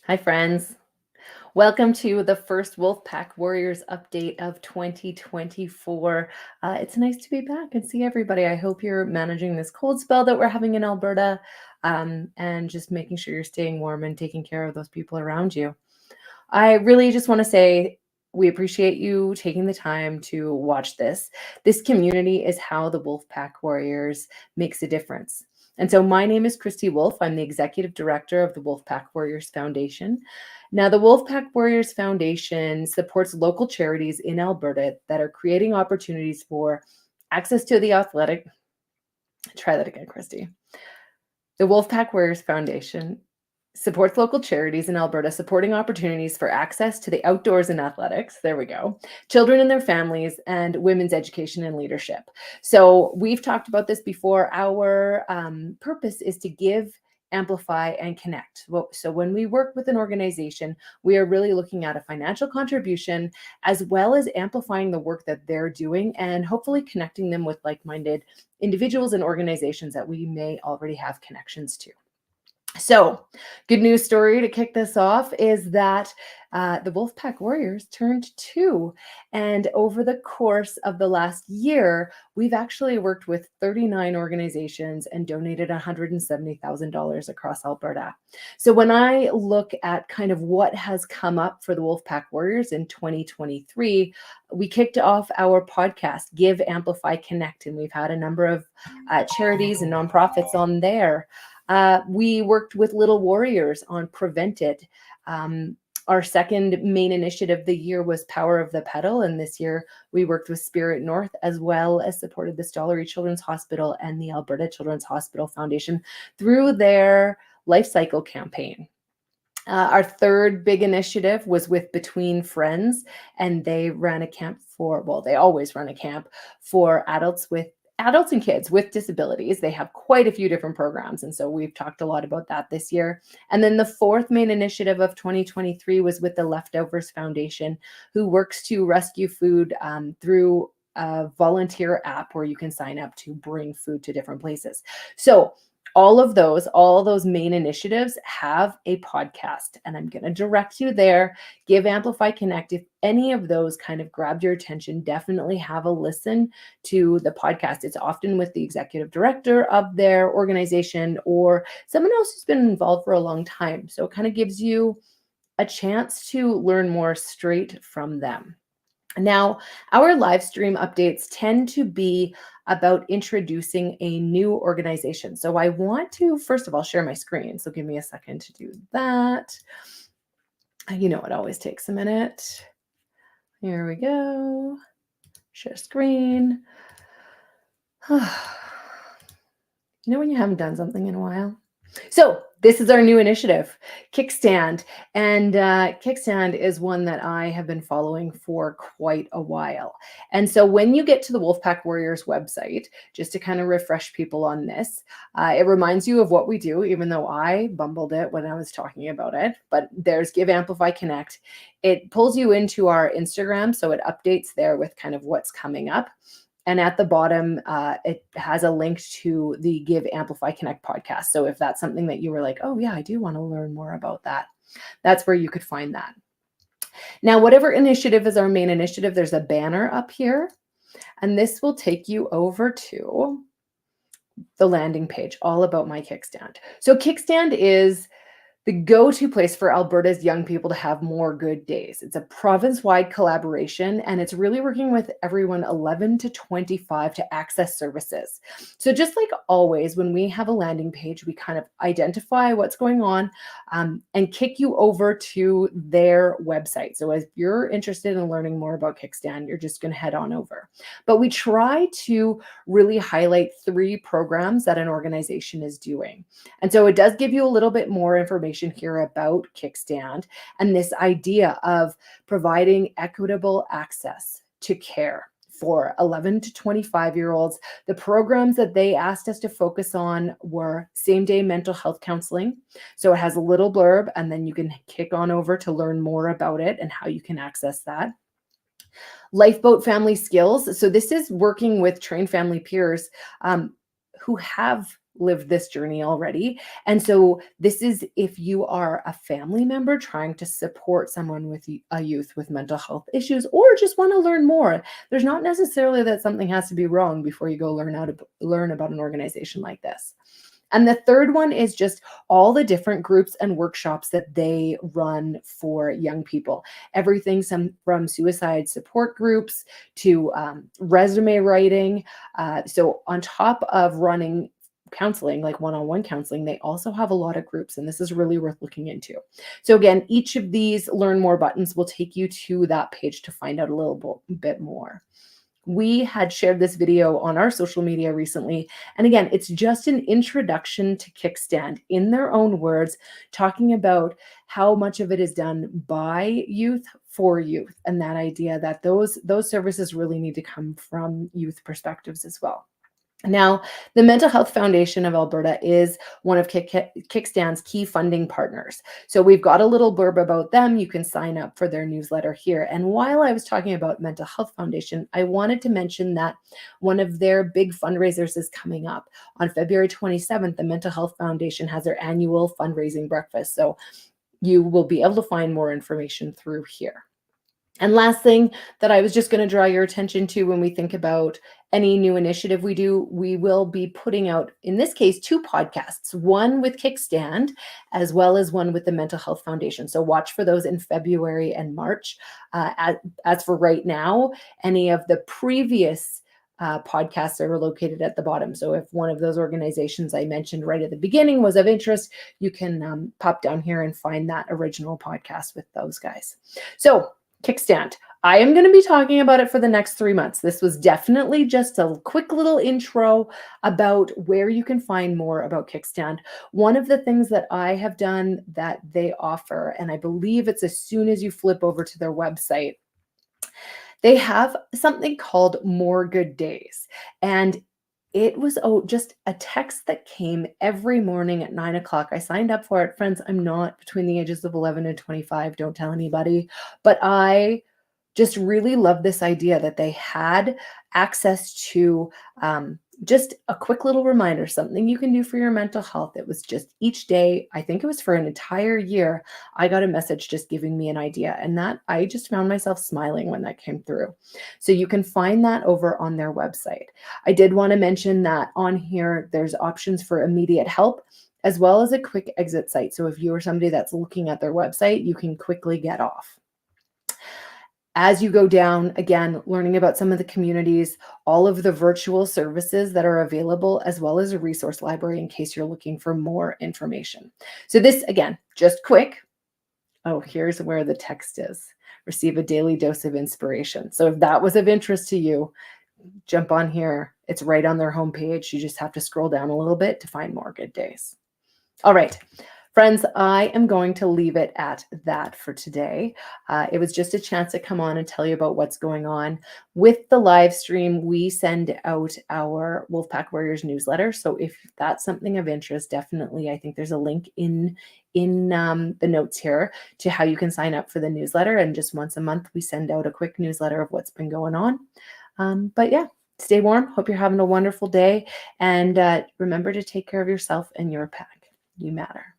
Hi, friends. Welcome to the first Wolfe Pack Warriors update of 2024. It's nice to be back and see everybody. I hope you're managing this cold spell that we're having in Alberta and just making sure you're staying warm and taking care of those people around you. I really just want to say we appreciate you taking the time to watch this. This community is how the Wolfe Pack Warriors makes a difference. And so my name is Christy Wolfe. I'm the executive director of the Wolfe Pack Warriors Foundation. Now, the Wolfe Pack Warriors Foundation supports local charities in Alberta that are creating opportunities for access to the athletic. Try that again, Christy. The Wolfe Pack Warriors Foundation supports local charities in Alberta, supporting opportunities for access to the outdoors and athletics. There we go. Children and their families, and women's education and leadership. So we've talked about this before. Our purpose is to give, amplify, and connect. So when we work with an organization, we are really looking at a financial contribution as well as amplifying the work that they're doing and hopefully connecting them with like-minded individuals and organizations that we may already have connections to. So, good news story to kick this off is that the Wolfe Pack Warriors turned 2. And over the course of the last year, we've actually worked with 39 organizations and donated $170,000 across Alberta. So, when I look at kind of what has come up for the Wolfe Pack Warriors in 2023, we kicked off our podcast, Give, Amplify, Connect, and we've had a number of charities and nonprofits on there. We worked with Little Warriors on Prevent It. Our second main initiative of the year was Power of the Pedal. And this year we worked with Spirit North as well as supported the Stollery Children's Hospital and the Alberta Children's Hospital Foundation through their life cycle campaign. Our third big initiative was with Between Friends, and they ran a camp they always run a camp for adults and kids with disabilities. They have quite a few different programs. And so we've talked a lot about that this year. And then the fourth main initiative of 2023 was with the Leftovers Foundation, who works to rescue food through a volunteer app where you can sign up to bring food to different places. So all those main initiatives have a podcast, and I'm going to direct you there. Give, Amplify, Connect. If any of those kind of grabbed your attention, definitely have a listen to the podcast. It's often with the executive director of their organization or someone else who's been involved for a long time. So it kind of gives you a chance to learn more straight from them. Now, our live stream updates tend to be about introducing a new organization. So I want to, first of all, share my screen. So give me a second to do that. You know, it always takes a minute. Here we go. Share screen. You know when you haven't done something in a while? So this is our new initiative, Kickstand. And Kickstand is one that I have been following for quite a while. And so when you get to the Wolfe Pack Warriors website, just to kind of refresh people on this, it reminds you of what we do, even though I bumbled it when I was talking about it. But there's Give, Amplify, Connect. It pulls you into our Instagram, so it updates there with kind of what's coming up. And at the bottom, it has a link to the Give, Amplify, Connect podcast. So if that's something that you were like, oh yeah, I do want to learn more about that, that's where you could find that. Now, whatever initiative is our main initiative, there's a banner up here, and this will take you over to the landing page, all about my Kickstand. So Kickstand is the go-to place for Alberta's young people to have more good days. It's a province-wide collaboration, and it's really working with everyone 11 to 25 to access services. So just like always, when we have a landing page, we kind of identify what's going on and kick you over to their website. So if you're interested in learning more about Kickstand, you're just going to head on over. But we try to really highlight 3 programs that an organization is doing. And so it does give you a little bit more information here about Kickstand and this idea of providing equitable access to care for 11 to 25-year-olds. The programs that they asked us to focus on were same-day mental health counseling. So it has a little blurb, and then you can kick on over to learn more about it and how you can access that. Lifeboat family skills. So this is working with trained family peers who have lived this journey already. And so this is if you are a family member trying to support someone with a youth with mental health issues, or just want to learn more. There's not necessarily that something has to be wrong before you go learn about an organization like this. And the third one is just all the different groups and workshops that they run for young people. Everything from suicide support groups to resume writing. So on top of running counseling, like one-on-one counseling, they also have a lot of groups, and this is really worth looking into. So again, each of these learn more buttons will take you to that page to find out a little bit more. We had shared this video on our social media recently. And again, it's just an introduction to Kickstand in their own words, talking about how much of it is done by youth for youth, and that idea that those services really need to come from youth perspectives as well. Now, the Mental Health Foundation of Alberta is one of Kickstand's key funding partners. So we've got a little blurb about them. You can sign up for their newsletter here. And while I was talking about Mental Health Foundation, I wanted to mention that one of their big fundraisers is coming up. On February 27th, the Mental Health Foundation has their annual fundraising breakfast. So you will be able to find more information through here. And last thing that I was just going to draw your attention to when we think about any new initiative we do, we will be putting out, in this case, 2 podcasts, one with Kickstand, as well as one with the Mental Health Foundation. So watch for those in February and March. As for right now, any of the previous podcasts are located at the bottom. So if one of those organizations I mentioned right at the beginning was of interest, you can pop down here and find that original podcast with those guys. So Kickstand. I am going to be talking about it for the next 3 months. This was definitely just a quick little intro about where you can find more about Kickstand. One of the things that I have done that they offer, and I believe it's as soon as you flip over to their website, they have something called More Good Days. And it was just a text that came every morning at 9 o'clock. I signed up for it. Friends, I'm not between the ages of 11 and 25. Don't tell anybody. But I just really love this idea that they had access to just a quick little reminder, something you can do for your mental health. It was just each day, I think it was for an entire year, I got a message just giving me an idea. And that I just found myself smiling when that came through. So you can find that over on their website. I did want to mention that on here, there's options for immediate help as well as a quick exit site. So if you are somebody that's looking at their website, you can quickly get off. As you go down, again, learning about some of the communities, all of the virtual services that are available, as well as a resource library in case you're looking for more information. So this, again, just quick. Oh, here's where the text is. Receive a daily dose of inspiration. So if that was of interest to you, jump on here. It's right on their homepage. You just have to scroll down a little bit to find More Good Days. All right. Friends, I am going to leave it at that for today. It was just a chance to come on and tell you about what's going on. With the live stream, we send out our Wolfe Pack Warriors newsletter. So if that's something of interest, definitely, I think there's a link in the notes here to how you can sign up for the newsletter. And just once a month, we send out a quick newsletter of what's been going on. But yeah, stay warm. Hope you're having a wonderful day. And remember to take care of yourself and your pack. You matter.